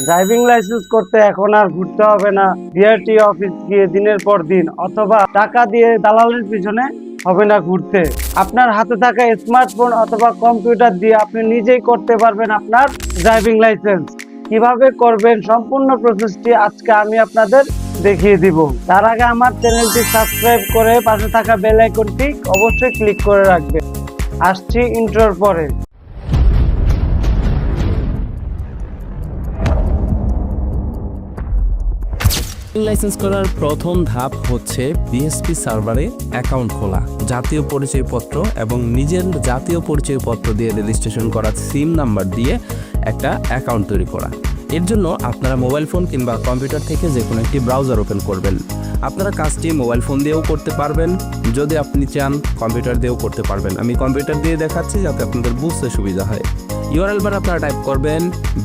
Driving licence করতে এখন আর ঘুরতে হবে না বিআরটি অফিস গিয়ে দিনের পর দিন, অথবা টাকা দিয়ে দালালের পিছনে হবে না ঘুরতে। আপনার হাতে থাকা স্মার্টফোন অথবা কম্পিউটার দিয়ে আপনি নিজেই করতে পারবেন আপনার ড্রাইভিং লাইসেন্স। কিভাবে করবেন সম্পূর্ণ প্রসেসটি আজকে আমি আপনাদের দেখিয়ে দিব। তার আগে আমার চ্যানেলটি সাবস্ক্রাইব করে পাশে থাকা বেল আইকনটি অবশ্যই ক্লিক করে রাখবেন। আসছি ইন্ট্রোর পরে। লাইসেন্স করার প্রথম ধাপ হচ্ছে বিএসপি সার্ভারে অ্যাকাউন্ট খোলা, জাতীয় পরিচয়পত্র এবং নিজের জাতীয় পরিচয়পত্র দিয়ে রেজিস্ট্রেশন করা সিম নাম্বার দিয়ে একটা অ্যাকাউন্ট তৈরি করা। এর জন্য আপনারা মোবাইল ফোন কিংবা কম্পিউটার থেকে যে কোনো একটি ব্রাউজার ওপেন করবেন। আপনারা কাজটি মোবাইল ফোন দিয়েও করতে পারবেন, যদি আপনি চান কম্পিউটার দিয়েও করতে পারবেন। আমি কম্পিউটার দিয়ে দেখাচ্ছি যাতে আপনাদের বুঝতে সুবিধা হয়। ইউআরএল বার আপনারা টাইপ করবেন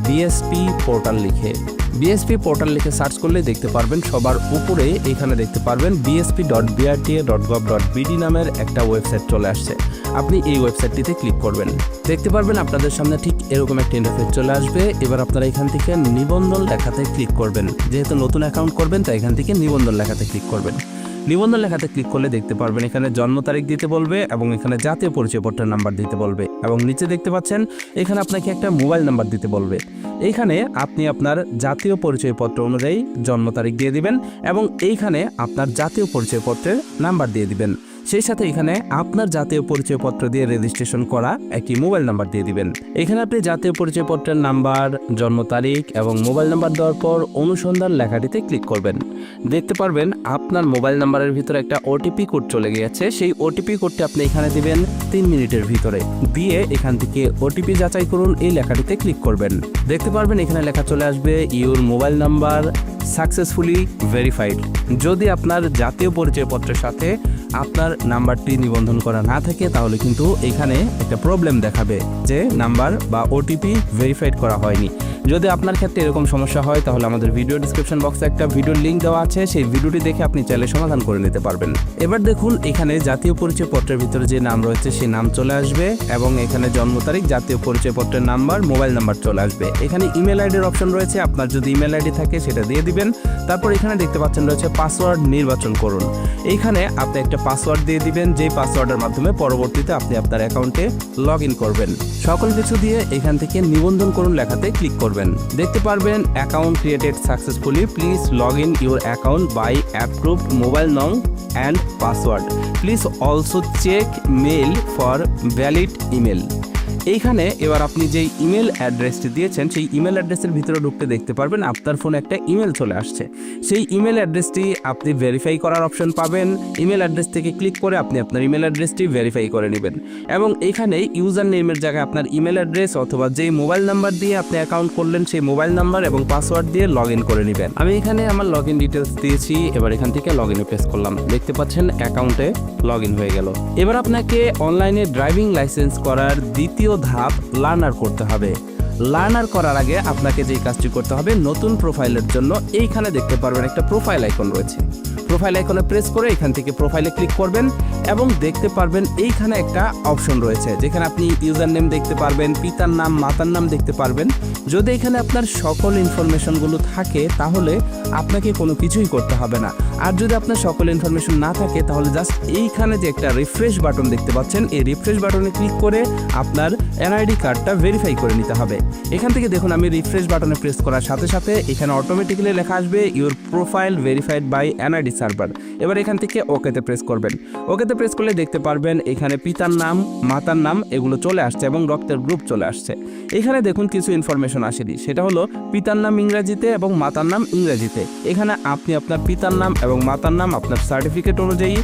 বিএসপি পোর্টাল লিখে। বিএসপি পোর্টাল লিখে সার্চ করলে দেখতে পারবেন সবার উপরে এখানে দেখতে পারবেন bsp.brta.gov.bd নামের একটা ওয়েবসাইট চলে আসছে। আপনি এই ওয়েবসাইটটিতে ক্লিক করবেন, দেখতে পারবেন আপনাদের সামনে ঠিক এরকম একটা ইন্টারফেস চলে আসবে। এবার আপনারা এখান থেকে নিবন্ধন লেখাতে ক্লিক করবেন। যেহেতু নতুন অ্যাকাউন্ট করবেন তাই এখান থেকে নিবন্ধন লেখাতে ক্লিক করবেন। নিবন্ধন লেখাতে ক্লিক করলে দেখতে পারবেন এখানে জন্ম তারিখ দিতে বলবে এবং এখানে জাতীয় পরিচয়পত্রের নাম্বার দিতে বলবে এবং নিচে দেখতে পাচ্ছেন এখানে আপনাকে একটা মোবাইল নাম্বার দিতে বলবে। এইখানে আপনি আপনার জাতীয় পরিচয়পত্র অনুযায়ী জন্ম তারিখ দিয়ে দিবেন এবং এইখানে আপনার জাতীয় পরিচয়পত্রের নাম্বার দিয়ে দিবেন। সেই সাথে এখানে আপনার জাতীয় পরিচয়পত্র দিয়ে রেজিস্ট্রেশন করা একটি মোবাইল নাম্বার দিয়ে দিবেন। এখানে আপনি জাতীয় পরিচয়পত্রের নাম্বার, জন্ম তারিখ এবং মোবাইল নাম্বার দেওয়ার পর অনুসন্ধান লেখাটিতে ক্লিক করবেন। দেখতে পারবেন আপনার মোবাইল নাম্বারের ভিতরে একটা ওটিপি কোড চলে গিয়েছে। সেই ওটিপি কোডটি আপনি এখানে দিবেন 3 মিনিটের ভিতরে। দিয়ে এখান থেকে ওটিপি যাচাই করুন এই লেখাটিতে ক্লিক করবেন। দেখতে পারবেন এখানে লেখা চলে আসবে your mobile number successfully verified. যদি আপনার জাতীয় পরিচয়পত্রের সাথে আপনার নাম্বারটি নিবন্ধন করা না থাকে তাহলে কিন্তু এখানে একটা প্রবলেম দেখাবে যে নাম্বার বা ওটিপি ভেরিফাইড করা হয়নি। যদি আপনার ক্ষেত্রে এরকম সমস্যা হয় তাহলে আমাদের ভিডিও ডিসক্রিপশন বক্সে একটা ভিডিওর লিঙ্ক দেওয়া আছে, সেই ভিডিওটি দেখে আপনি চাইলে সমাধান করে নিতে পারবেন। এবার দেখুন এখানে জাতীয় পরিচয়পত্রের ভিতরে যে নাম রয়েছে সেই নাম চলে আসবে এবং এখানে জন্ম তারিখ, জাতীয় পরিচয়পত্রের নাম্বার, মোবাইল নাম্বার চলে আসবে। এখানে ইমেল আইডির অপশন রয়েছে, আপনার যদি ইমেল আইডি থাকে সেটা দিয়ে দিবেন। তারপর এখানে দেখতে পাচ্ছেন রয়েছে পাসওয়ার্ড নির্বাচন করুন। এইখানে আপনি একটা পাসওয়ার্ড দিয়ে দিবেন, যেই পাসওয়ার্ডের মাধ্যমে পরবর্তীতে আপনি আপনার অ্যাকাউন্টে লগ ইন করবেন। সকল কিছু দিয়ে এখান থেকে নিবন্ধন করুন লেখাতে ক্লিক করবেন। দেখতে পারবেন account created successfully, please log in your account by approved mobile নং and password, please also check mail for valid email. এইখানে এবার আপনি যেই ইমেল অ্যাড্রেসটি দিয়েছেন সেই ইমেল অ্যাড্রেসের ভিতরে ঢুকতে দেখতে পারবেন আপনার ফোনে একটা ইমেল চলে আসছে। সেই ইমেল অ্যাড্রেসটি আপনি ভেরিফাই করার অপশন পাবেন। ইমেল অ্যাড্রেস থেকে ক্লিক করে আপনি আপনার ইমেল অ্যাড্রেসটি ভেরিফাই করে নেবেন এবং এইখানে ইউজার নেমের জায়গায় আপনার ইমেল অ্যাড্রেস অথবা যেই মোবাইল নাম্বার দিয়ে আপনি অ্যাকাউন্ট করলেন সেই মোবাইল নাম্বার এবং পাসওয়ার্ড দিয়ে লগ ইন করে নেবেন। আমি এখানে আমার লগ ইন ডিটেলস দিয়েছি, এবার এখান থেকে লগ ইনে প্রেস করলাম। দেখতে পাচ্ছেন অ্যাকাউন্টে লগ ইন হয়ে গেল। এবার আপনাকে অনলাইনে ড্রাইভিং লাইসেন্স করার দ্বিতীয় ধাপ লার্নার করতে হবে। লার্নার করার আগে আপনাকে যেই কাজটি করতে হবে, নতুন প্রোফাইলের জন্য এইখানে দেখতে পারবেন একটা প্রোফাইল আইকন রয়েছে। প্রোফাইল আইকনে প্রেস করে এখান থেকে প্রোফাইলে ক্লিক করবেন এবং দেখতে পারবেন এইখানে একটা অপশন রয়েছে যেখানে আপনি ইউজার নেম দেখতে পারবেন, পিতার নাম, মাতার নাম দেখতে পারবেন। যদি এখানে আপনার সকল ইনফরমেশনগুলো থাকে তাহলে আপনাকে কোনো কিছুই করতে হবে না। আর যদি আপনার সকল ইনফরমেশন না থাকে তাহলে জাস্ট এইখানে যে একটা রিফ্রেশ বাটন দেখতে পাচ্ছেন এই রিফ্রেশ বাটনে ক্লিক করে আপনার এনআইডি কার্ডটা ভেরিফাই করে নিতে হবে। এখান থেকে দেখুন আমি রিফ্রেশ বাটনে প্রেস করার সাথে সাথে এখানে অটোমেটিক্যালি লেখা আসবে your profile verified by NID server. এবার এখান থেকে ওকেতে প্রেস করবেন। ওকেতে প্রেস করলে দেখতে পারবেন এখানে পিতার নাম, মাতার নাম এগুলো চলে আসছে এবং রক্তের গ্রুপ চলে আসছে। এখানে দেখুন কিছু ইনফরমেশন আসেনি, সেটা হলো পিতার নাম ইংরেজিতে এবং মাতার নাম ইংরেজিতে। এখানে আপনি আপনার পিতার নাম এবং মাতার নাম আপনার সার্টিফিকেট অনুযায়ী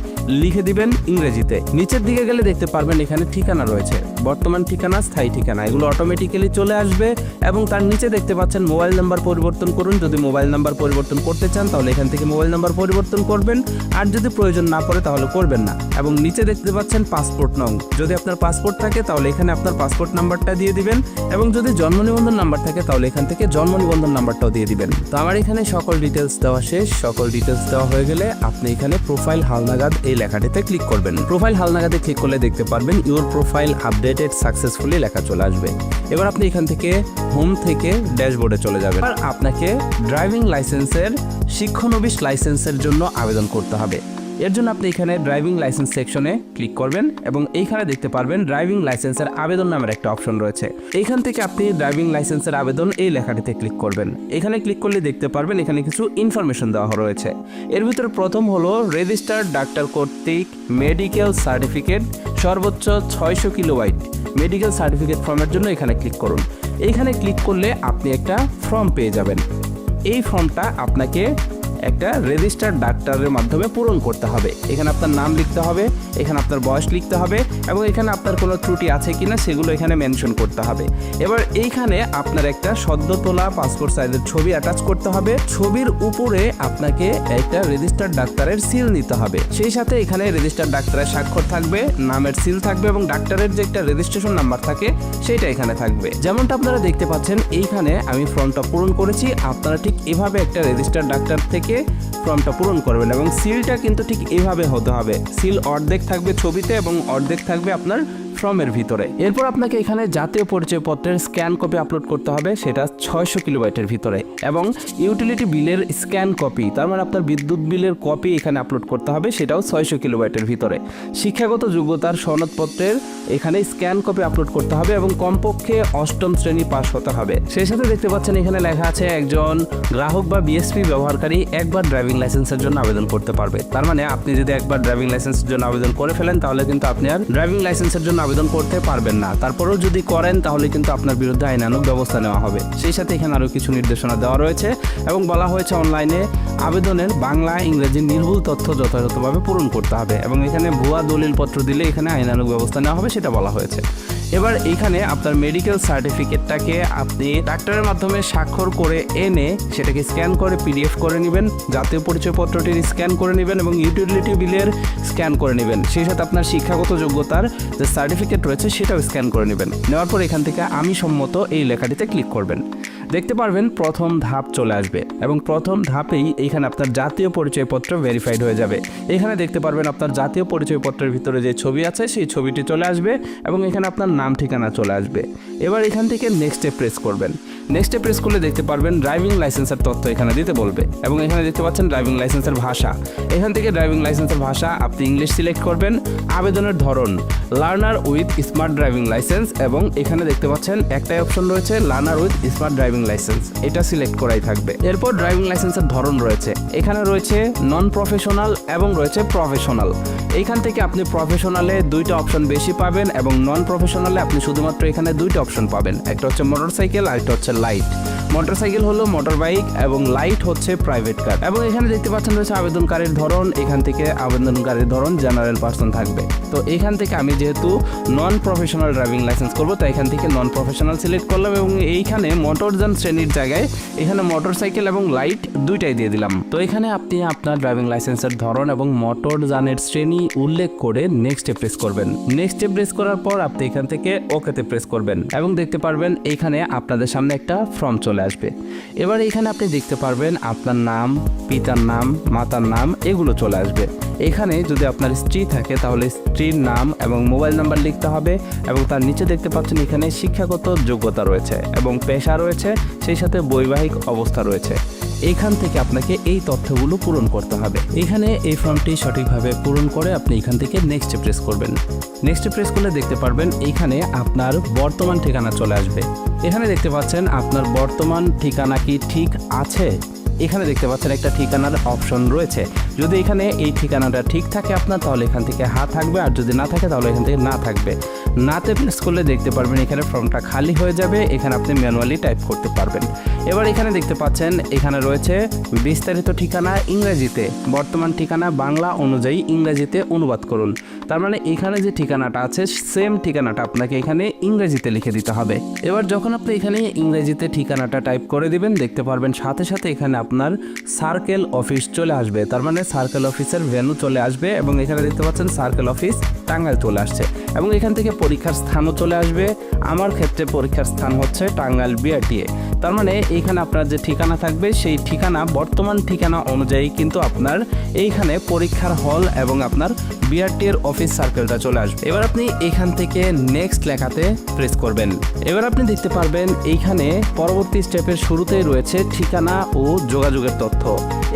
লিখে দিবেন ইংরেজিতে। নিচের দিকে গেলে দেখতে পারবেন এখানে ঠিকানা রয়েছে, বর্তমান ঠিকানা, স্থায়ী ঠিকানা, এগুলো অটোমেটিক্যালি চলে আসবে এবং তার নিচে দেখতে পাচ্ছেন মোবাইল নাম্বার পরিবর্তন করুন। যদি মোবাইল নাম্বার পরিবর্তন করতে চান তাহলে এখান থেকে মোবাইল নাম্বার পরিবর্তন করবেন, আর যদি প্রয়োজন না পড়ে তাহলে করবেন না। এবং নিচে দেখতে পাচ্ছেন পাসপোর্ট নং, যদি আপনার পাসপোর্ট থাকে তাহলে এখানে আপনার পাসপোর্ট নাম্বারটা দিয়ে দিবেন এবং যদি জন্ম নিবন্ধন নাম্বার থাকে তাহলে এখান থেকে জন্ম নিবন্ধন নাম্বারটাও দিয়ে দিবেন। তো আমার এখানে সকল ডিটেলস দেওয়া শেষ। সকল ডিটেলস দেওয়া হয়ে গেলে আপনি এখানে প্রোফাইল হালনাগাদ এই লেখাটিতে ক্লিক করবেন। প্রোফাইল হালনাগাদে ক্লিক করলে দেখতে পারবেন your profile updated successfully automatically লেখা চলে আসবে। এবার আপনি এখান থেকে হোম থেকে ড্যাশবোর্ডে চলে যাবেন। আর আপনাকে ড্রাইভিং লাইসেন্সের শিক্ষানবিশ লাইসেন্সের জন্য আবেদন করতে হবে। এর জন্য আপনি এখানে ড্রাইভিং লাইসেন্স সেকশনে ক্লিক করবেন এবং এইখানে দেখতে পারবেন ড্রাইভিং লাইসেন্সের আবেদন নামের একটা অপশন রয়েছে। এইখান থেকে আপনি ড্রাইভিং লাইসেন্সের আবেদন এই লেখাটিতে ক্লিক করবেন। এখানে ক্লিক করলে দেখতে পারবেন এখানে কিছু ইনফরমেশন দেওয়া রয়েছে। এর ভিতরে প্রথম হলো রেজিস্টার্ড ডাক্তার কর্তৃক মেডিকেল সার্টিফিকেট সর্বোচ্চ 600 কিলোবাইট মেডিকেল সার্টিফিকেট ফর্মের জন্য এখানে ক্লিক করুন। এইখানে ক্লিক করলে আপনি একটা ফর্ম পেয়ে যাবেন। এই ফর্মটা আপনাকে একটা রেজিস্টার্ড ডাক্তারের মাধ্যমে পূরণ করতে হবে। এখানে আপনার নাম লিখতে হবে, এখানে আপনার বয়স লিখতে হবে এবং এখানে আপনার কোনো ত্রুটি আছে কিনা সেগুলো এখানে মেনশন করতে হবে। এবার এইখানে আপনার একটা সদ্য তোলা পাসপোর্ট সাইজের ছবি অ্যাটাচ করতে হবে। ছবির উপরে আপনাকে একটা রেজিস্টার্ড ডাক্তারের সিল নিতে হবে। সেই সাথে এখানে রেজিস্টার্ড ডাক্তারের স্বাক্ষর থাকবে, নামের সিল থাকবে এবং ডাক্তারের যে একটা রেজিস্ট্রেশন নাম্বার থাকে সেটা এখানে থাকবে। যেমনটা আপনারা দেখতে পাচ্ছেন এইখানে আমি ফর্মটা পূরণ করেছি। আপনারা ঠিক এভাবে একটা রেজিস্টার্ড ডাক্তার থেকে ফর্মটা পূরণ করবেন এবং সিলটা কিন্তু ঠিক এইভাবে হতে হবে। সিল অর্ধেক থাকবে ছবিতে এবং অর্ধেক থাকবে আপনার ফর্মের ভিতরে। এরপর আপনাকে এখানে জাতীয় পরিচয়পত্রের স্ক্যান কপি আপলোড করতে হবে, সেটা 600 কিলোবাইটের ভিতরে, এবং ইউটিলিটি বিলের স্ক্যান কপি, তার মানে আপনার বিদ্যুৎ বিলের কপি এখানে আপলোড করতে হবে, সেটাও 600 কিলোবাইটের ভিতরে। শিক্ষাগত যোগ্যতার সনদপত্রের এখানে স্ক্যান কপি আপলোড করতে হবে এবং কমপক্ষে 8ম শ্রেণী পাস হতে হবে। সেই সাথে দেখতে পাচ্ছেন এখানে লেখা আছে একজন গ্রাহক বা বিএসপি ব্যবহারকারী একবার ড্রাইভিং লাইসেন্সের জন্য আবেদন করতে পারবে। তার মানে আপনি যদি একবার ড্রাইভিং লাইসেন্সের জন্য আবেদন করে ফেলেন তাহলে কিন্তু আপনি আর ড্রাইভিং লাইসেন্সের জন্য আবেদন করতে পারবেন না। তারপরেও যদি করেন তাহলে কিন্তু আপনার বিরুদ্ধে আইনানুগ ব্যবস্থা নেওয়া হবে। সেই সাথে এখানে আরও কিছু নির্দেশনা দেওয়া রয়েছে এবং বলা হয়েছে অনলাইনে আবেদনের বাংলা ইংরেজি নির্ভুল তথ্য যথাযথভাবে পূরণ করতে হবে এবং এখানে ভুয়া দলিলপত্র দিলে এখানে আইনানুগ ব্যবস্থা নেওয়া হবে সেটা বলা হয়েছে। এবার এইখানে আপনার মেডিকেল সার্টিফিকেটটাকে আপনি ডাক্তারের মাধ্যমে স্বাক্ষর করে এনে সেটাকে স্ক্যান করে পিডিএফ করে নেবেন, জাতীয় পরিচয়পত্রটির স্ক্যান করে নেবেন এবং ইউটিলিটি বিলের স্ক্যান করে নেবেন। সেই সাথে আপনার শিক্ষাগত যোগ্যতার যে সার্টিফিকেট রয়েছে সেটাও স্ক্যান করে নেবেন। নেওয়ার পর এখান থেকে আমি সম্মত এই লেখাটিতে ক্লিক করবেন। দেখতে পারবেন প্রথম ধাপ চলে আসবে এবং প্রথম ধাপেই এইখানে আপনার জাতীয় পরিচয়পত্র ভেরিফাইড হয়ে যাবে। এখানে দেখতে পারবেন আপনার জাতীয় পরিচয়পত্রের ভিতরে যে ছবি আছে সেই ছবিটি চলে আসবে এবং এখানে আপনার নাম ঠিকানা চলে আসবে। এবার এখান থেকে নেক্সটে প্রেস করবেন। নেক্সটে প্রেস করলে দেখতে পারবেন ড্রাইভিং লাইসেন্সের তথ্য এখানে দিতে বলবে এবং এখানে দেখতে পাচ্ছেন ড্রাইভিং লাইসেন্সের ভাষা। এখান থেকে ড্রাইভিং লাইসেন্সের ভাষা আপনি ইংলিশ সিলেক্ট করবেন। আবেদনের ধরন learner with smart driving licence এবং এখানে দেখতে পাচ্ছেন একটাই অপশন রয়েছে learner with smart driving licence, এটা সিলেক্ট করাই থাকবে। এরপর ড্রাইভিং লাইসেন্সের ধরন রয়েছে, এখানে রয়েছে নন প্রফেশনাল এবং রয়েছে প্রফেশনাল। এইখান থেকে আপনি প্রফেশনালে 2টা অপশন বেশি পাবেন এবং নন প্রফেশনালে আপনি শুধুমাত্র এখানে 2টা অপশন পাবেন, একটা হচ্ছে মোটরসাইকেল আর একটা হচ্ছে লাইট। মোটরসাইকেল হলো মোটর বাইক এবং লাইট হচ্ছে প্রাইভেট কার। এবং এখানে দেখতে পাচ্ছেন রয়েছে আবেদনকারীর ধরন, এখান থেকে আবেদনকারীর ধরন জেনারেল পার্সন থাকবে। তো এখান থেকে আমি যেহেতু নন প্রফেশনাল ড্রাইভিং লাইসেন্স করব তাই এখান থেকে নন প্রফেশনাল সিলেক্ট করলাম এবং এইখানে মোটরযান শ্রেণীর জায়গায় এখানে মোটরসাইকেল এবং লাইট 2টাই দিয়ে দিলাম। তো এখানে আপনি আপনার ড্রাইভিং লাইসেন্সের ধরন এবং মোটরযানের শ্রেণী উল্লেখ করে নেক্সটে প্রেস করবেন। নেক্সটে প্রেস করার পর আপনি এখান থেকে ওকেতে প্রেস করবেন এবং দেখতে পারবেন এইখানে আপনাদের সামনে একটা ফর্ম চলে আসবে। এবার এখানে আপনি দেখতে পারবেন আপনার নাম, পিতার নাম, মাতার নাম এগুলো চলে আসবে। এখানে যদি আপনার স্ত্রী থাকে তাহলে স্ত্রীর নাম এবং মোবাইল নাম্বার লিখতে হবে এবং তার নিচে দেখতে পাচ্ছেন এখানে শিক্ষাগত যোগ্যতা রয়েছে এবং পেশা রয়েছে, সেই সাথে বৈবাহিক অবস্থা রয়েছে। এখান থেকে আপনাকে এই তথ্যগুলো পূরণ করতে হবে। এখানে এই ফর্মটি সঠিকভাবে পূরণ করে আপনি এখান থেকে নেক্সটে প্রেস করবেন। নেক্সটে প্রেস করলে দেখতে পারবেন এইখানে আপনার বর্তমান ঠিকানা চলে আসবে। এখানে দেখতে পাচ্ছেন আপনার বর্তমান ঠিকানা কি ঠিক আছে, এখানে দেখতে পাচ্ছেন একটা ঠিকানার অপশন রয়েছে। যদি এখানে এই ঠিকানাটা ঠিক থাকে আপনার তাহলে এখান থেকে হ্যাঁ থাকবে আর যদি না থাকে তাহলে এখান থেকে না থাকবে। নাতে প্রেস করলে দেখতে পারবেন এখানে ফর্মটা খালি হয়ে যাবে, এখানে আপনি ম্যানুয়ালি টাইপ করতে পারবেন। এবার এখানে দেখতে পাচ্ছেন এখানে রয়েছে বিস্তারিত ঠিকানা ইংরেজিতে, বর্তমান ঠিকানা বাংলা অনুযায়ী ইংরেজিতে অনুবাদ করুন। তার মানে এখানে যে ঠিকানাটা আছে সেম ঠিকানাটা আপনাকে এখানে ইংরেজিতে লিখে দিতে হবে। এবার যখন আপনি এখানে ইংরেজিতে ঠিকানাটা টাইপ করে দিবেন দেখতে পারবেন সাথে সাথে এখানে আপনার সার্কেল অফিস চলে আসবে, তার মানে সার্কেল অফিসের ভেন্যু চলে আসবে এবং এখানে দেখতে পাচ্ছেন সার্কেল অফিস টাঙ্গাইল চলে আসছে এবং এখান থেকে পরীক্ষার স্থানও চলে আসবে। আমার ক্ষেত্রে পরীক্ষার স্থান হচ্ছে টাঙ্গাইল বিআরটিএ তার মানে এইখানে আপনার যে ঠিকানা থাকবে সেই ঠিকানা বর্তমান ঠিকানা অনুযায়ী কিন্তু আপনার এইখানে পরীক্ষার হল এবং আপনার বিআরটি এর অফিস সার্কেলটা চলে আসবে। এবার আপনি এইখান থেকে নেক্সট লেখাতে প্রেস করবেন। এবার আপনি দেখতে পারবেন এইখানে পরবর্তী স্টেপের শুরুতেই রয়েছে ঠিকানা ও যোগাযোগের তথ্য।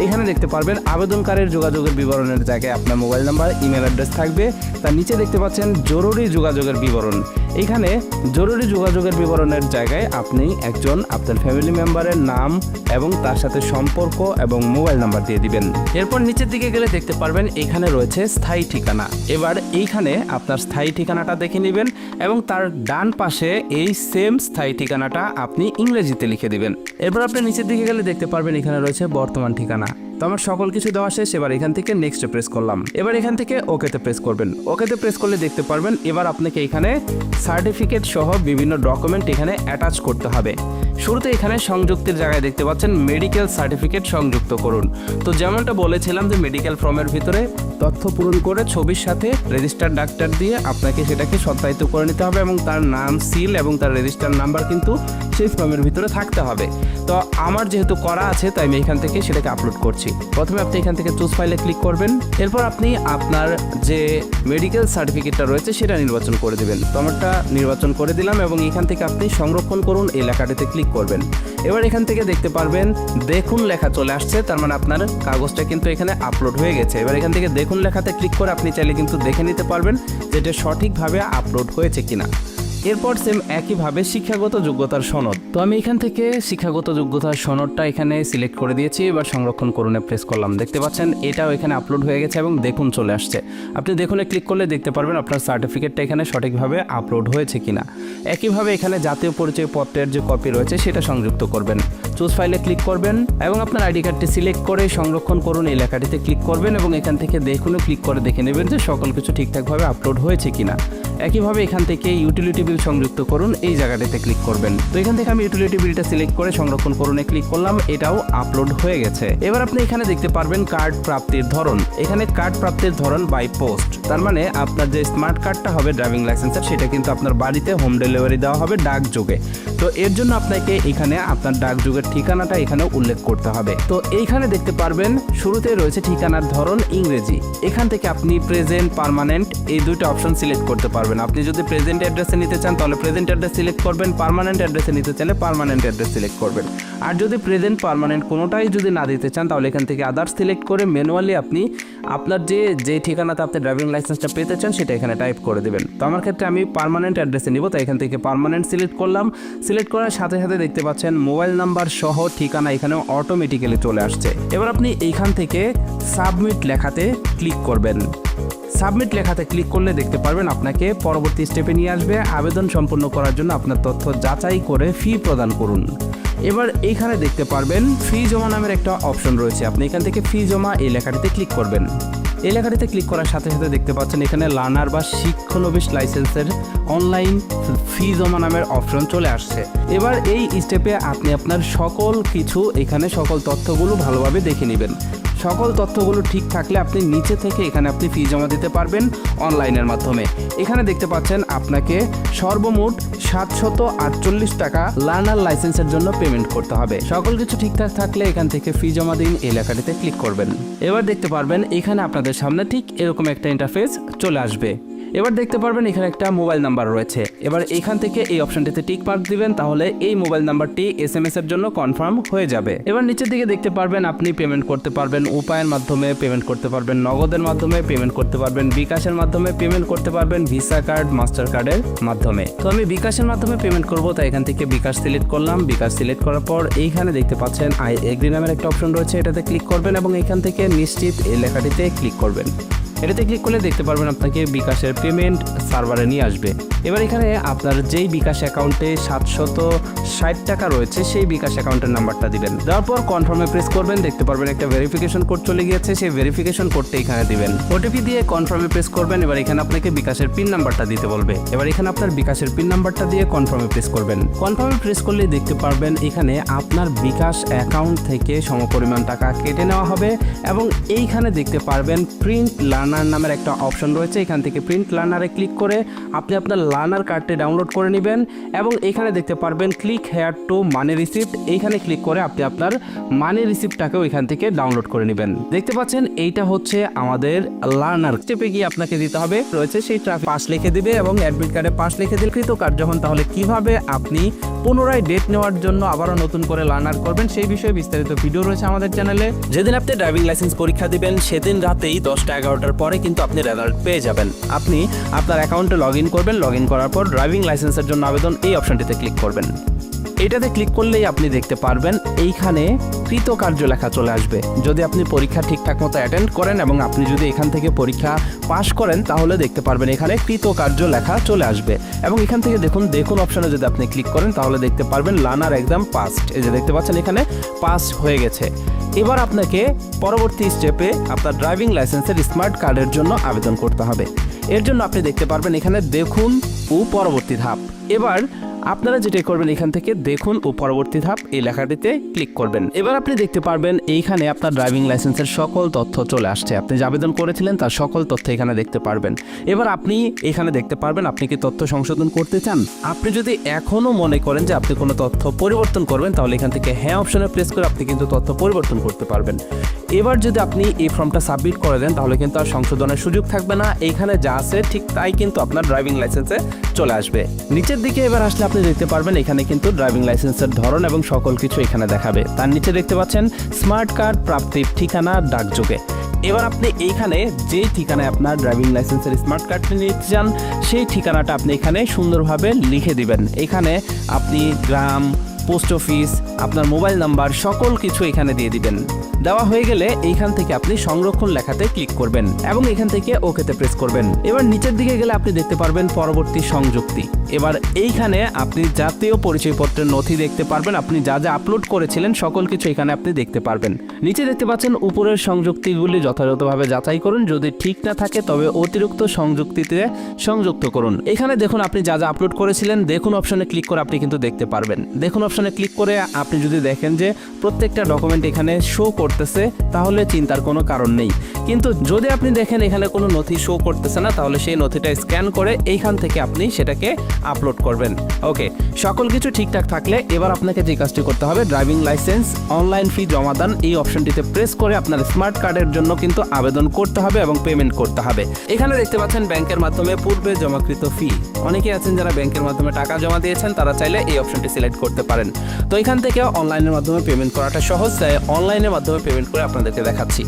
এখানে দেখতে পারবেন আবেদনকারীর যোগাযোগের বিবরণের জায়গায় আপনার মোবাইল নাম্বার, ইমেল অ্যাড্রেস থাকবে। তার নিচে দেখতে পাচ্ছেন জরুরি যোগাযোগের বিবরণ। এখানে জরুরি যোগাযোগের বিবরণের জায়গায় আপনি একজন আপনার ফ্যামিলি মেম্বারের নাম এবং তার সাথে সম্পর্ক এবং মোবাইল নাম্বার দিয়ে দিবেন। এরপর নিচের দিকে গেলে দেখতে পারবেন এখানে রয়েছে স্থায়ী ঠিকানা। এবার এইখানে আপনার স্থায়ী ঠিকানাটা দেখে নেবেন এবং তার ডান পাশে এই সেম স্থায়ী ঠিকানাটা আপনি ইংরেজিতে লিখে দিবেন। এরপর আপনি নিচের দিকে গেলে দেখতে পারবেন এখানে রয়েছে বর্তমান ঠিকানা। তো আমার সকল কিছু দেওয়া শেষ। এবার এখান থেকে নেক্সটে প্রেস করলাম। এবার এখান থেকে ওকেতে প্রেস করবেন। ওকেতে প্রেস করলে দেখতে পারবেন এবার আপনাকে এখানে সার্টিফিকেট সহ বিভিন্ন ডকুমেন্ট এখানে অ্যাটাচ করতে হবে। শুরুতে এখানে সংযুক্তের জায়গায় দেখতে পাচ্ছেন মেডিকেল সার্টিফিকেট সংযুক্ত করুন। তো যেমনটা বলেছিলাম যে মেডিকেল ফর্মের ভিতরে তথ্য পূরণ করে ছবির সাথে রেজিস্টার্ড ডাক্তার দিয়ে আপনাকে সেটাকে সত্যায়িত করে নিতে হবে এবং তার নাম, সিল এবং তার রেজিস্টার নাম্বার কিন্তু সেই ফর্মের ভিতরে থাকতে হবে। তো আমার যেহেতু করা আছে তাই আমি এখান থেকে সেটাকে আপলোড করছি। প্রথমে আপনি এখান থেকে চুজ ফাইলে ক্লিক করবেন। এরপর আপনি আপনার যে মেডিকেল সার্টিফিকেটটা রয়েছে সেটা নির্বাচন করে দেবেন। তো আমারটা নির্বাচন করে দিলাম এবং এখান থেকে আপনি সংরক্ষণ করুন এই লেখাটিতে ক্লিক করবেন। এবার এখান থেকে দেখতে পারবেন দেখুন লেখা চলে আসছে, তার মানে আপনার কাগজটা কিন্তু এখানে আপলোড হয়ে গেছে। এবার এখান থেকে দেখুন লেখাতে ক্লিক করে আপনি চাইলে কিন্তু দেখে নিতে পারবেন যে এটা সঠিকভাবে আপলোড হয়েছে কিনা। এরপর সেম একইভাবে শিক্ষাগত যোগ্যতার সনদ। তো আমি এখান থেকে শিক্ষাগত যোগ্যতার সনদটা এখানে সিলেক্ট করে দিয়েছি। এবার সংরক্ষণ করুনে প্রেস করলাম। দেখতে পাচ্ছেন এটাও এখানে আপলোড হয়ে গেছে এবং দেখুন চলে আসছে। আপনি দেখুনে ক্লিক করলে দেখতে পারবেন আপনার সার্টিফিকেটটা এখানে সঠিকভাবে আপলোড হয়েছে কিনা। একইভাবে এখানে জাতীয় পরিচয় পত্রের যে কপি রয়েছে সেটা সংযুক্ত করবেন। চুজ ফাইলে ক্লিক করবেন এবং আপনার আইডি কার্ডটি সিলেক্ট করে সংরক্ষণ করুন এই লেখাটিতে ক্লিক করবেন এবং এখান থেকে দেখুনে ক্লিক করে দেখে নেবেন যে সকল কিছু ঠিকঠাকভাবে আপলোড হয়েছে কিনা। একইভাবে এখান থেকে ইউটিলিটি বিল সংযুক্ত করুন এই জায়গাটিতে ক্লিক করবেন। তো এখান থেকে আমি ইউটিলিটি বিলটা সিলেক্ট করে সংরক্ষণ করুনে ক্লিক করলাম, এটাও আপলোড হয়ে গেছে। এবার আপনি এখানে দেখতে পারবেন কার্ড প্রাপ্তির ধরন। এখানে কার্ড প্রাপ্তির ধরন বাই পোস্ট, তার মানে আপনার যে স্মার্ট কার্ডটা হবে ড্রাইভিং লাইসেন্সের সেটা কিন্তু আপনার বাড়িতে হোম ডেলিভারি দেওয়া হবে ডাকযোগে। তো এর জন্য আপনাকে এখানে আপনার ডাকযোগের ঠিকানাটা এখানে উল্লেখ করতে হবে। তো এইখানে দেখতে পারবেন শুরুতে রয়েছে ঠিকানার ধরন ইংরেজি। এখান থেকে আপনি প্রেজেন্ট, পার্মানেন্ট এই দুইটা অপশন সিলেক্ট করতে পারবেন। আপনি যদি প্রেজেন্ট অ্যাড্রেসে নিতে চান তাহলে প্রেজেন্ট অ্যাড্রেস সিলেক্ট করবেন, পার্মানেন্ট অ্যাড্রেসে নিতে চাইলে পার্মানেন্ট অ্যাড্রেস সিলেক্ট করবেন। আর যদি প্রেজেন্ট, পার্মানেন্ট কোনোটাই যদি না দিতে চান তাহলে এখান থেকে আদার্স সিলেক্ট করে ম্যানুয়ালি আপনি আপনার যে ঠিকানাতে আপনি ড্রাইভিং লাইসেন্সটা পেতে চান সেটা এখানে টাইপ করে দেবেন। তো আমার ক্ষেত্রে আমি পার্মানেন্ট অ্যাড্রেসে নিব, তাই এখান থেকে পার্মানেন্ট সিলেক্ট করলাম। সিলেক্ট করার সাথে সাথে দেখতে পাচ্ছেন মোবাইল নাম্বার সহ ঠিকানা এখানে অটোমেটিক্যালি চলে আসছে। এবার আপনি এইখান থেকে সাবমিট লেখাতে ক্লিক করবেন। সাবমিট লেখাতে ক্লিক করলে দেখতে পারবেন আপনাকে পরবর্তী স্টেপে নিয়ে আসবে। আবেদন সম্পন্ন করার জন্য আপনার তথ্য যাচাই করে ফি প্রদান করুন। এবার এইখানে দেখতে পারবেন ফি জমা নামের একটা অপশন রয়েছে। আপনি এখান থেকে ফি জমা এই লেখাটিতে ক্লিক করবেন। এই লেখাটিতে ক্লিক করার সাথে সাথে দেখতে পাচ্ছেন এখানে লার্নার বা শিক্ষানবিশ লাইসেন্সের অনলাইন ফি জমা নামের অপশন চলে আসছে। এবার এই স্টেপে আপনি আপনার সকল কিছু এখানে সকল তথ্যগুলো ভালোভাবে দেখে নেবেন। সকল তথ্যগুলো ঠিক থাকলে আপনি নিচে থেকে এখানে আপনি ফি জমা দিতে পারবেন অনলাইনের মাধ্যমে। এখানে দেখতে পাচ্ছেন আপনাকে সর্বমোট 748 টাকা লার্নার লাইসেন্সের জন্য পেমেন্ট করতে হবে। সকল কিছু ঠিকঠাক থাকলে এখান থেকে ফি জমা দিন এই লেখাটিতে ক্লিক করবেন। এবার দেখতে পারবেন এখানে আপনাদের সামনে ঠিক এরকম একটা ইন্টারফেস চলে আসবে। এবার দেখতে পারবেন এখানে একটা মোবাইল নাম্বার রয়েছে। এবার এখান থেকে এই অপশনটিতে টিক মার্ক দিবেন, তাহলে এই মোবাইল নাম্বারটি SMS এর জন্য কনফার্ম হয়ে যাবে। এবার নিচের দিকে দেখতে পারবেন আপনি পেমেন্ট করতে পারবেন উপায়ের মাধ্যমে, পেমেন্ট করতে পারবেন নগদের মাধ্যমে, পেমেন্ট করতে পারবেন বিকাশের মাধ্যমে, পেমেন্ট করতে পারবেন ভিসা কার্ড, মাস্টার কার্ডের মাধ্যমে। তো আমি বিকাশের মাধ্যমে পেমেন্ট করব, তাই এখান থেকে বিকাশ সিলেক্ট করলাম। বিকাশ সিলেক্ট করার পর এইখানে দেখতে পাচ্ছেন আই এগ্রি নামের একটা অপশন রয়েছে, এটাতে ক্লিক করবেন এবং এখান থেকে নিশ্চিত এই লেখাটিতে ক্লিক করবেন। এটাতে ক্লিক করলে দেখতে পারবেন আপনাকে বিকাশের পেমেন্ট সার্ভারে নিয়ে আসবে। এবার এখানে আপনার যেই বিকাশ অ্যাকাউন্টে 760 টাকা রয়েছে সেই বিকাশ অ্যাকাউন্টের নাম্বারটা দিবেন। দেওয়ার পর কনফার্মে প্রেস করবেন। দেখতে পারবেন একটা ভেরিফিকেশন কোড চলে গিয়েছে, সেই ভেরিফিকেশন কোডটা এখানে দিবেন। ওটিপি দিয়ে কনফার্মে প্রেস করবেন। এবার এখানে আপনাকে বিকাশের পিন নাম্বারটা দিতে বলবে। এবার এখানে আপনার বিকাশের পিন নাম্বারটা দিয়ে কনফার্মে প্রেস করবেন। কনফার্মে প্রেস করলে দেখতে পারবেন এখানে আপনার বিকাশ অ্যাকাউন্ট থেকে সমপরিমাণ টাকা কেটে নেওয়া হবে এবং এইখানে দেখতে পারবেন প্রিন্ট লার্ন লার্নার নামের একটা অপশন রয়েছে, এখান থেকে প্রিন্ট লার্নারে ক্লিক করে আপনি আপনার লার্নার কার্ডটি ডাউনলোড করে নেবেন এবং এখানে দেখতে পারবেন click here to money receipt, এইখানে ক্লিক করে আপনি আপনার মানি রিসিপ্টটাকেও এখান থেকে ডাউনলোড করে নেবেন। দেখতে পাচ্ছেন এইটা হচ্ছে আমাদের লার্নার। স্টেপে গিয়ে আপনাকে দিতে হবে রয়েছে সেই ট্রাফিক পাস লিখে দিবে এবং অ্যাডমিট কার্ডে পাস লিখে দিলে কৃতকার্য যখন তাহলে কিভাবে আপনি পুনরায় ডেট নেওয়ার জন্য আবারও নতুন করে লার্নার করবেন সেই বিষয়ে বিস্তারিত ভিডিও রয়েছে আমাদের চ্যানেলে। যেদিন আপনি ড্রাইভিং লাইসেন্স পরীক্ষা দিবেন সেদিন রাতেই 10টা-11টার পরে কিন্তু আপনি রেজাল্ট পেয়ে যাবেন। আপনি আপনার অ্যাকাউন্টে লগ ইন করবেন, লগ ইন করার পর ড্রাইভিং লাইসেন্সের জন্য আবেদন এই অপশনটিতে ক্লিক করবেন। এটাতে ক্লিক করলেই আপনি দেখতে পারবেন এইখানে কৃতকার্য লেখা চলে আসবে। যদি আপনি পরীক্ষা ঠিকঠাক মতো অ্যাটেন্ড করেন এবং আপনি যদি এখান থেকে পরীক্ষা পাশ করেন তাহলে দেখতে পারবেন এখানে কৃতকার্য লেখা চলে আসবে এবং এখান থেকে দেখুন অপশনে যদি আপনি ক্লিক করেন তাহলে দেখতে পারবেন লার্নার এক্সাম পাসড। এই যে দেখতে পাচ্ছেন এখানে পাস হয়ে গেছে। এবার আপনাকে পরবর্তী স্টেপে আপনার ড্রাইভিং লাইসেন্সের স্মার্ট কার্ডের জন্য আবেদন করতে হবে। এর জন্য আপনি দেখতে পারবেন এখানে দেখুন ও পরবর্তী ধাপ। এবার আপনারা যেটা করবেন এখান থেকে দেখুন ও পরবর্তী ধাপ এই লেখাটিতে ক্লিক করবেন। এবার আপনি দেখতে পারবেন এইখানে আপনার ড্রাইভিং লাইসেন্সের সকল তথ্য চলে আসছে। আপনি যে আবেদন করেছিলেন তার সকল তথ্য এখানে দেখতে পারবেন। এবার আপনি এখানে দেখতে পারবেন আপনি কি তথ্য সংশোধন করতে চান। আপনি যদি এখনও মনে করেন যে আপনি কোনো তথ্য পরিবর্তন করবেন তাহলে এখান থেকে হ্যাঁ অপশনে প্রেস করে আপনি কিন্তু তথ্য পরিবর্তন করতে পারবেন। এবার যদি আপনি এই ফর্মটা সাবমিট করে দেন তাহলে কিন্তু আর সংশোধনের সুযোগ থাকবে না। এইখানে যা আছে ঠিক তাই কিন্তু আপনার ড্রাইভিং লাইসেন্সে চলে আসবে। নিচের দিকে এবার আসলে আপনি দেখতে পারবেন এখানে কিন্তু ড্রাইভিং লাইসেন্সের ধরন এবং সকল কিছু এখানে দেখাবে। তার নিচে দেখতে পাচ্ছেন স্মার্ট কার্ড প্রাপ্তির ঠিকানা ডাকযোগে। এবার আপনি এইখানে যেই ঠিকানায় আপনার ড্রাইভিং লাইসেন্সের স্মার্ট কার্ডটি নিতে চান সেই ঠিকানাটা আপনি এখানে সুন্দরভাবে লিখে দিবেন। এখানে আপনি গ্রাম, পোস্ট অফিস, আপনার মোবাইল নাম্বার সকল কিছু এখানে দিয়ে দিবেন। দেওয়া হয়ে গেলে এইখান থেকে আপনি সংরক্ষণ লেখাতে ক্লিক করবেন এবং এখান থেকে ওকেতে প্রেস করবেন। এবার নিচের দিকে গেলে আপনি দেখতে পারবেন পরবর্তী সংযুক্তি। এবার এইখানে আপনি জাতীয় পরিচয়পত্রের নথি দেখতে পারবেন। আপনি যা যা আপলোড করেছিলেন সকল কিছু এখানে আপনি দেখতে পারবেন। নিচে দেখতে পাচ্ছেন উপরের সংযুক্তিগুলি যথাযথভাবে যাচাই করুন, যদি ঠিক না থাকে তবে অতিরিক্ত সংযুক্তিতে সংযুক্ত করুন। এখানে দেখুন আপনি যা যা আপলোড করেছিলেন দেখুন অপশনে ক্লিক করে আপনি কিন্তু দেখতে পারবেন। দেখুন অপশনে ক্লিক করে আপনি যদি দেখেন যে প্রত্যেকটা ডকুমেন্ট এখানে শো করতেছে তাহলে চিন্তার কোনো কারণ নেই। কিন্তু যদি আপনি দেখেন এখানে কোনো নথি শো করতেছে না তাহলে সেই নথিটা স্ক্যান করে এইখান থেকে আপনি সেটাকে আপলোড করবেন। ওকে, সকল কিছু ঠিকঠাক থাকলে এবার আপনাকে যে কাজটি করতে হবে ড্রাইভিং লাইসেন্স অনলাইন ফি জমা দান এই অপশনটিতে প্রেস করে আপনার স্মার্ট কার্ডের জন্য কিন্তু আবেদন করতে হবে এবং পেমেন্ট করতে হবে। এখানে দেখতে পাচ্ছেন ব্যাংকের মাধ্যমে পূর্বে জমাকৃত ফি। অনেকেই আছেন যারা ব্যাংকের মাধ্যমে টাকা জমা দিয়েছেন তারা চাইলে এই অপশনটি সিলেক্ট করতে পারেন। তো এখান থেকে অনলাইনের মাধ্যমে পেমেন্ট করাটা সহজ, তাই অনলাইনের মাধ্যমে পেমেন্ট করে আপনাদেরকে দেখাচ্ছি।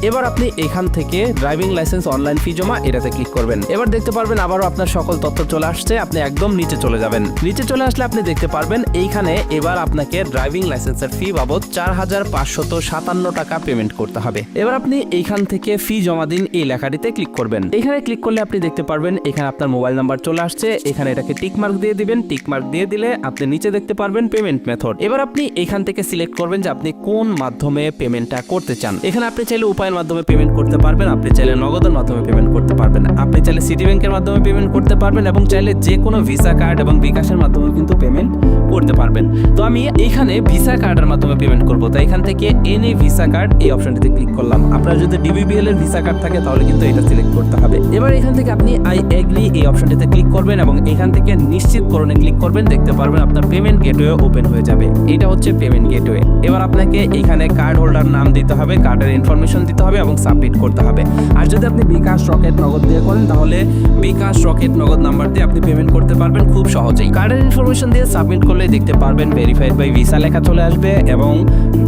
এবার আপনি এখান থেকে ড্রাইভিং লাইসেন্স অনলাইন ফি জমা এটাতে ক্লিক করবেন। এবার দেখতে পারবেন আবারও আপনার সকল তথ্য চলে আসছে। আপনি একদম নিচে চলে যাবেন। নিচে চলে আসলে আপনি দেখতে পারবেন এইখানে এবার আপনাকে ড্রাইভিং লাইসেন্সের ফি বাবদ 4,557 টাকা পেমেন্ট করতে হবে। এবার আপনি এইখান থেকে ফি জমা দিন এই লেখাটিতে ক্লিক করবেন। এখানে ক্লিক করলে আপনি দেখতে পারবেন এখানে আপনার মোবাইল নাম্বার চলে আসছে। এখানে এটাকে টিক মার্ক দিয়ে দিবেন। টিক মার্ক দিয়ে দিলে আপনি নিচে দেখতে পারবেন পেমেন্ট মেথড। এবার আপনি এখান থেকে সিলেক্ট করবেন যে আপনি কোন মাধ্যমে পেমেন্টটা করতে চান। এখানে আপনি চাইলে উপায়ের মাধ্যমে পেমেন্ট করতে পারবেন, আপনি চাইলে নগদের মাধ্যমে পেমেন্ট করতে পারবেন, আপনি চাইলে সিটি ব্যাংকের মাধ্যমে পেমেন্ট করতে পারবেন এবং চাইলে যে কোনো ভিসা কার্ড এবং বিকাশের মাধ্যমে কিন্তু পেমেন্ট করতে পারবেন। তো আমি এইখানে ভিসা কার্ডের মাধ্যমে পেমেন্ট করব, তাই এখান থেকে এনি ভিসা কার্ড এই অপশনটিতে ক্লিক করলাম। আপনার যদি ডিবিবিএল এর ভিসা কার্ড থাকে তাহলে কিন্তু এটা সিলেক্ট করতে হবে। এবার এখান থেকে আপনি আই এগ্রি এই অপশনটিতে ক্লিক করবেন এবং এখান থেকে নিশ্চিতকরণে ক্লিক করবেন। দেখতে পারবেন আপনার পেমেন্ট গেটওয়ে ওপেন হয়ে যাবে। এটা হচ্ছে পেমেন্ট গেটওয়ে। এবার আপনাকে এখানে কার্ড হোল্ডার নাম দিতে হবে, কার্ডের ইনফরমেশন দিতে হবে এবং সাবমিট করতে হবে। আর যদি আপনি বিকাশ, রকেট, নগদ দিয়ে করেন তাহলে বিকাশ, রকেট, নগদ নাম্বার দিয়ে আপনি পেমেন্ট করতে পারবেন খুব সহজেই। কার্ডের ইনফরমেশন দিয়ে সাবমিট করলে দেখতে পারবেন ভেরিফাইড বাই ভিসা লেখা চলে আসবে এবং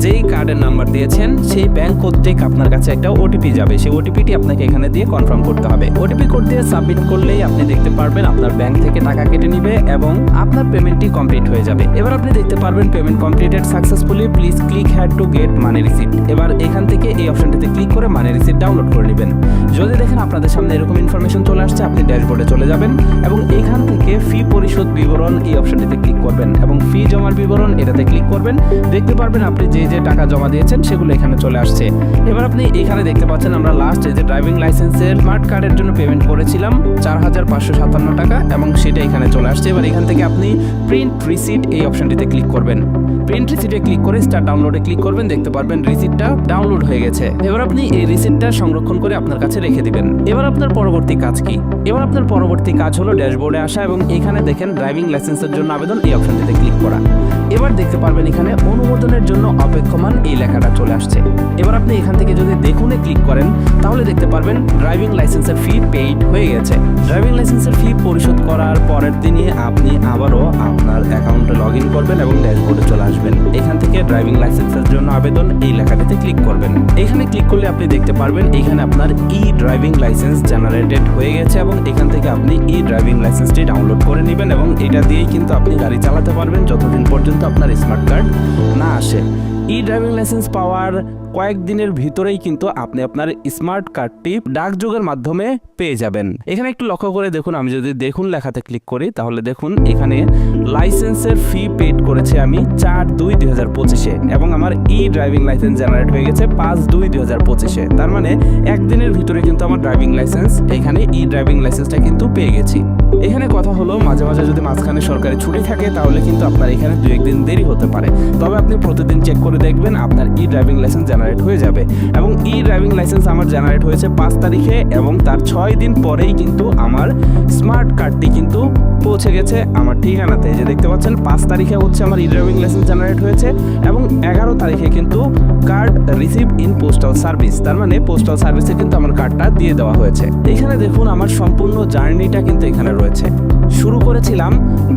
যেই কার্ডের নাম্বার দিয়েছেন সেই ব্যাংক কর্তৃক আপনার কাছে একটা ওটিপি যাবে। সেই ওটিপিটি আপনাকে এখানে দিয়ে কনফার্ম করতে হবে। ওটিপি কোড দিয়ে সাবমিট করলেই আপনি দেখতে পারবেন আপনার ব্যাংক থেকে টাকা কেটে নিবে এবং আপনার পেমেন্টটি কমপ্লিট হয়ে যাবে। এবার আপনি দেখতে পারবেন payment completed successfully, please click here to get money receipt. এবার এখান থেকে এই অপশনটিতে ক্লিক করে মানি রিসিপ্ট ডাউনলোড করে নেবেন। যদি দেখেন আপনাদের সামনে এরকম ইনফরমেশন চলে আসছে আপনি ড্যাশবোর্ডে চলে যাবেন এবং এখান থেকে ফি পরিশোধ বিবরণ এই অপশনটিতে ক্লিক করবেন এবং ফি জমার বিবরণ এটাতে ক্লিক করবেন। দেখতে পারবেন আপনি যে যে টাকা জমা দিয়েছেন সেগুলো এখানে চলে আসছে। এবার আপনি এখানে দেখতে পাচ্ছেন আমরা লাস্ট যে ড্রাইভিং লাইসেন্সের স্মার্ট কার্ডের জন্য পেমেন্ট করেছিলাম 4,557 টাকা এবং সেটা এখানে চলে আসছে। এবার এখান থেকে আপনি প্রিন্ট রিসিট এই অপশনটিতে ক্লিক করবেন। প্রিন্ট রিসিটে ক্লিক করে স্টার্ট ডাউনলোডে ক্লিক করবেন, দেখতে পারবেন রিসিটটা ডাউনলোড হয়ে গেছে। এবার আপনি এই রিসিটটা সংরক্ষণ করে আপনার কাছে রেখে দিবেন। এবার আপনার পরবর্তী কাজ কি? এবার আপনার পরবর্তী কাজ হলো ড্যাশবোর্ডে আসা এবং এখানে দেখেন ড্রাইভিং লাইসেন্সের জন্য আবেদন, এই অপশনটিতে ক্লিক করা। এবার দেখতে পারবেন এখানে অনুমোদনের জন্য অপেক্ষমান এই লেখাটা চলে আসছে। এবার আপনি এখান থেকে যদি দেখুনে ক্লিক করেন তাহলে দেখতে পারবেন ড্রাইভিং লাইসেন্সের ফি পেইড হয়ে গেছে। ড্রাইভিং লাইসেন্সের ফি পরিশোধ করার পরের দিনই আপনি আবারও আপনার অ্যাকাউন্টে লগ ইন করবেন এবং ড্যাশবোর্ডে চলে আসবেন। এখান থেকে ড্রাইভিং লাইসেন্সের জন্য আবেদন এই লেখাটিতে ক্লিক করবেন। এখানে ক্লিক করলে আপনি দেখতে পারবেন এখানে আপনার ই ড্রাইভিং লাইসেন্স জেনারেটেড হয়ে গেছে এবং এখান থেকে আপনি ই ড্রাইভিং লাইসেন্সটি ডাউনলোড করে নেবেন এবং এটা দিয়েই কিন্তু আপনি গাড়ি চালাতে পারবেন যতদিন পর্যন্ত আপনার স্মার্ট কার্ড না আসে। ই ড্রাইভিং লাইসেন্স পাওয়ার কয়েকদিনের ভিতরেই কিন্তু আপনি আপনার স্মার্ট কার্ডটি ডাকযোগের মাধ্যমে পেয়ে যাবেন। এখানে একটু লক্ষ্য করে দেখুন, আমি যদি দেখুন লেখাতে ক্লিক করি তাহলে দেখুন এখানে লাইসেন্সের ফি পেড করেছে আমি 4/2/2025-এ এবং আমার ই ড্রাইভিং লাইসেন্স জেনারেট হয়ে গেছে 5/2/2025-এ। তার মানে একদিনের ভিতরে কিন্তু আমার ড্রাইভিং লাইসেন্স, এখানে ই ড্রাইভিং লাইসেন্সটা কিন্তু পেয়ে গেছি। এখানে কথা হলো মাঝে মাঝে যদি মাঝখানে সরকারি ছুটি থাকে তাহলে কিন্তু আপনার এখানে 2-1 দিন দেরি হতে পারে, তবে আপনি প্রতিদিন চেক করে দেখবেন আপনার ই ড্রাইভিং লাইসেন্স জেনারেট হয়ে যাবে। এবং ই ড্রাইভিং লাইসেন্স আমার জেনারেট হয়েছে 5 তারিখে এবং তার 6 দিন পরেই কিন্তু আমার স্মার্ট কার্ডটি কিন্তু পৌঁছে গেছে আমার ঠিকানাতে। যে দেখতে পাচ্ছেন 5 তারিখে হচ্ছে আমার ই ড্রাইভিং লাইসেন্স জেনারেট হয়েছে এবং 11 তারিখে কিন্তু card receive in postal service, তার মানে পোস্টাল সার্ভিসে কিন্তু আমার কার্ডটা দিয়ে দেওয়া হয়েছে। এখানে দেখুন আমার সম্পূর্ণ জার্নিটা কিন্তু এখানে রয়েছে। শুরু করেছিলাম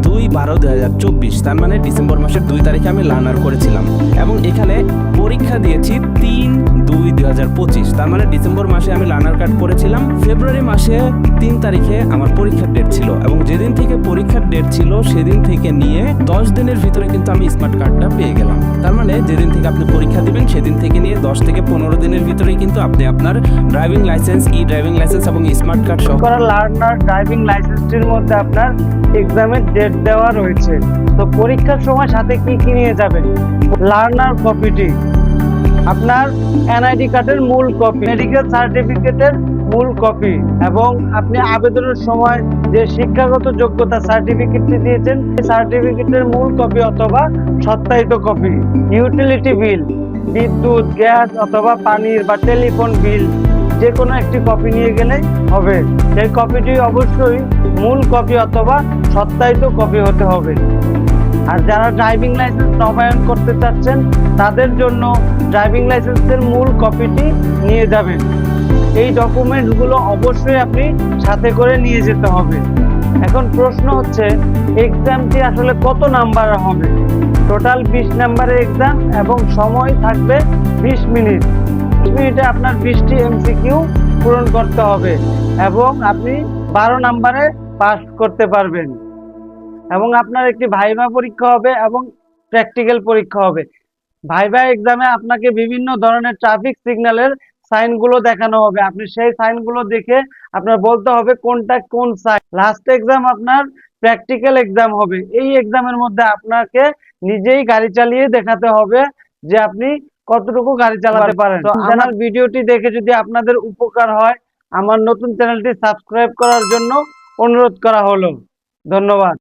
2/12/2024, তার মানে ডিসেম্বর মাসের 2 তারিখে আমি লার্নার করেছিলাম এবং এখানে পরীক্ষা দিয়েছি 3/2/2025, তার মানে ডিসেম্বর মাসে আমি লার্নার কার্ড করেছিলাম। ফেব্রুয়ারি মাসে 3 তারিখে আমার পরীক্ষার ডেট ছিল এবং যেদিন থেকে পরীক্ষার ডেট ছিল সেদিন থেকে নিয়ে 10 দিনের ভিতরে কিন্তু আমি স্মার্ট কার্ডটা পেয়ে গেলাম। তার মানে যেদিন থেকে আপনি পরীক্ষা দিবেন সেদিন থেকে নিয়ে 10 থেকে 15 দিনের ভিতরেই কিন্তু আপনি আপনার ড্রাইভিং লাইসেন্স, ই ড্রাইভিং লাইসেন্স এবং স্মার্ট কার্ড সহ করা লার্নার ড্রাইভিং লাইসেন্সটির মধ্যে আপনার এক্সামের ডেট দেওয়া রয়েছে। তো পরীক্ষার সময় সাথে কি কি নিয়ে যাবেন? লার্নার কপিটি, আপনার এনআইডি কার্ডের মূল কপি, মেডিকেল সার্টিফিকেটের মূল কপি এবং আপনি আবেদনের সময় যে শিক্ষাগত যোগ্যতা সার্টিফিকেটটি দিয়েছেন সেই সার্টিফিকেটের মূল কপি অথবা সত্যায়িত কপি, ইউটিলিটি বিল, বিদ্যুৎ, গ্যাস অথবা পানির বা টেলিফোন বিল যে কোনো একটি কপি নিয়ে গেলে হবে। সেই কপিটি অবশ্যই মূল কপি অথবা সত্যায়িত কপি হতে হবে। আর যারা ড্রাইভিং লাইসেন্স নবায়ন করতে চাচ্ছেন তাদের জন্য ড্রাইভিং লাইসেন্সের মূল কপিটি নিয়ে যাবেন। এই ডকুমেন্টগুলো অবশ্যই আপনি সাথে করে নিয়ে যেতে হবে। এখন প্রশ্ন হচ্ছে এক্সামটি আসলে কত নাম্বারের হবে? টোটাল 20 নাম্বারের এক্সাম এবং সময় থাকবে 20 মিনিট। 20 মিনিটে আপনার 20টি এমসিকিউ পূরণ করতে হবে এবং আপনি 12 নাম্বারে পাস করতে পারবেন। এবং আপনার একটি ভাইভা পরীক্ষা হবে এবং প্র্যাকটিক্যাল পরীক্ষা হবে। ভাইভা এক্সামে আপনাকে বিভিন্ন ধরনের ট্রাফিক সিগন্যালের সাইনগুলো দেখানো হবে, আপনি সেই সাইনগুলো দেখে আপনার বলতে হবে কোনটা কোন সাইন। লাস্ট এক্সাম আপনার প্র্যাকটিক্যাল এক্সাম হবে। এই এক্সামের মধ্যে আপনাকে নিজেই গাড়ি চালিয়ে দেখাতে হবে যে আপনি কতটুকু গাড়ি চালাতে পারেন। তো আমার ভিডিওটি দেখে যদি আপনাদের উপকার হয়, আমার নতুন চ্যানেলটি সাবস্ক্রাইব করার জন্য অনুরোধ করা হলো। ধন্যবাদ।